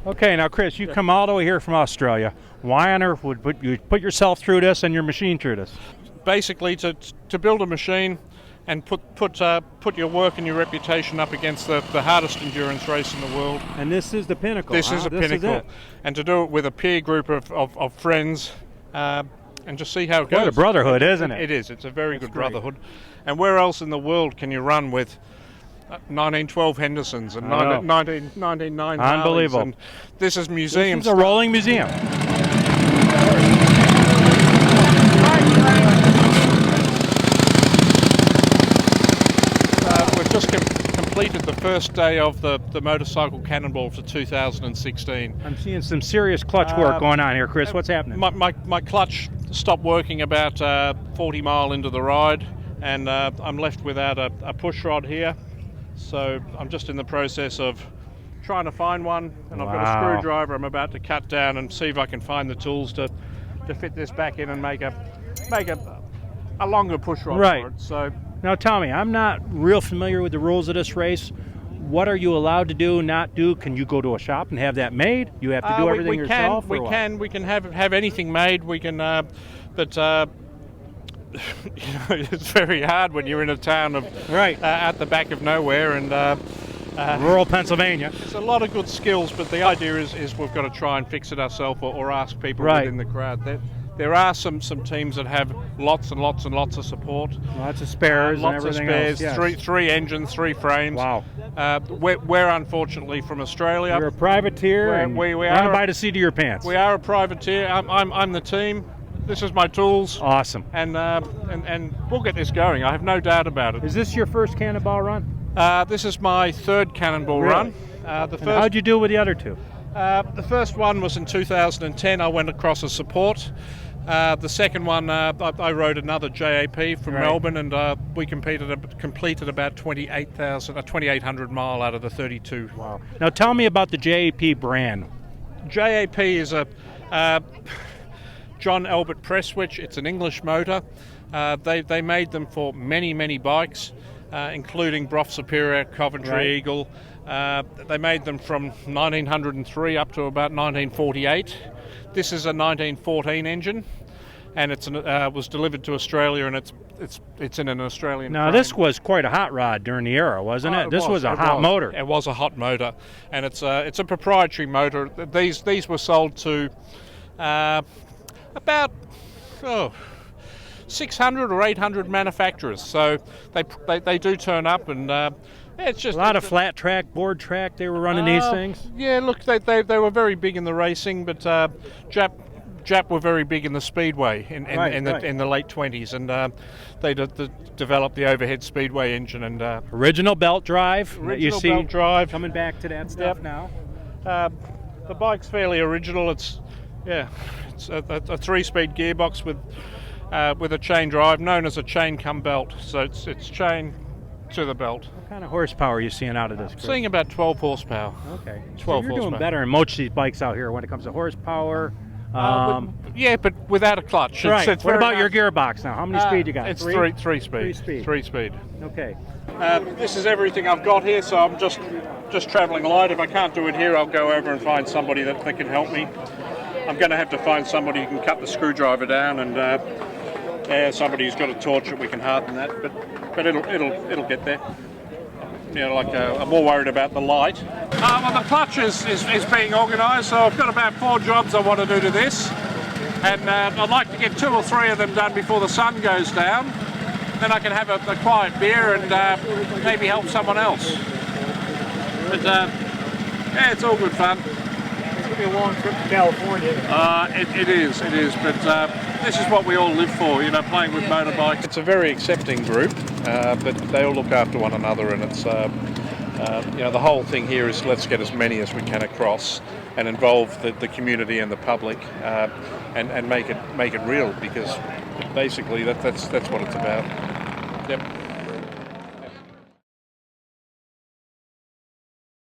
Okay, now Chris, you come all the way here from Australia. Why on earth would you put yourself through this and your machine through this? Basically, to build a machine and put your work and your reputation up against the hardest endurance race in the world. And this is the pinnacle. This is a pinnacle. Is it. And to do it with a peer group of friends and just see how it goes. What a brotherhood, isn't it? It is. It's a very good brotherhood. And where else in the world can you run with 1912 Hendersons and 1999 Unbelievable. Harleys? And this is museum. This is a rolling museum. We've just completed the first day of the Motorcycle Cannonball for 2016. I'm seeing some serious clutch work going on here, Chris. What's happening? My clutch stopped working about 40 mile into the ride, and I'm left without a push rod here. So I'm just in the process of trying to find one, and I've got a screwdriver I'm about to cut down and see if I can find the tools to fit this back in and make a longer push rod for it. So now tell me, I'm not real familiar with the rules of this race. What are you allowed to do, not do? Can you go to a shop and have that made? You have to do everything yourself? We can have anything made. We can, but it's very hard when you're in a town of at the back of nowhere and rural Pennsylvania. It's a lot of good skills, but the idea is we've got to try and fix it ourselves or ask people within the crowd. There are some teams that have lots and lots and lots of support. Lots of spares lots and everything of spares, else. Three engines, 3 frames. Wow. We're unfortunately from Australia. You're a privateer and we run by the seat of your pants. We are a privateer. I'm the team. This is my tools. Awesome. And we'll get this going. I have no doubt about it. Is this your first Cannonball run? This is my third Cannonball run. How'd you do with the other two? The first one was in 2010. I went across as support. The second one, I rode another JAP from Melbourne, and we completed about 2,800 mile out of the 32. Wow. Now tell me about the JAP brand. JAP is a John Albert press switch. It's an English motor. They made them for many bikes, including Brough Superior, Coventry Eagle. They made them from 1903 up to about 1948. This is a 1914 engine, and it's was delivered to Australia, and it's in an Australian. Now this was quite a hot rod during the era, wasn't it? This was a hot motor. It was a hot motor, and it's a proprietary motor. These were sold to about 600 or 800 manufacturers. So they do turn up, and it's just a lot of flat track, board track. They were running these things. Yeah, look, they were very big in the racing, but Jap were very big in the speedway in the late 20s, and they developed the overhead speedway engine and original belt drive. Original belt drive. Coming back to that stuff now. The bike's fairly original. It's a 3-speed gearbox with a chain drive, known as a chain come belt. So it's chain to the belt. What kind of horsepower are you seeing out of this, Chris? Seeing about 12 horsepower. Okay. 12 so you're horsepower. Doing better in most of these bikes out here when it comes to horsepower. But without a clutch. Right. What about your gearbox now? How many speed you got? It's three speed. 3 speed. Okay. This is everything I've got here, so I'm just travelling light. If I can't do it here, I'll go over and find somebody that can help me. I'm going to have to find somebody who can cut the screwdriver down, and somebody who's got a torch that we can harden that. But it'll get there. I'm more worried about the light. Well, the clutch is being organised, so I've got about 4 jobs I want to do to this, and I'd like to get 2 or 3 of them done before the sun goes down. Then I can have a quiet beer and maybe help someone else. But it's all good fun. It's going to be a long trip to California. It is, but this is what we all live for, playing with motorbikes. It's a very accepting group, but they all look after one another, and it's, the whole thing here is let's get as many as we can across and involve the community and the public, and make it real, because basically that's what it's about. Yep.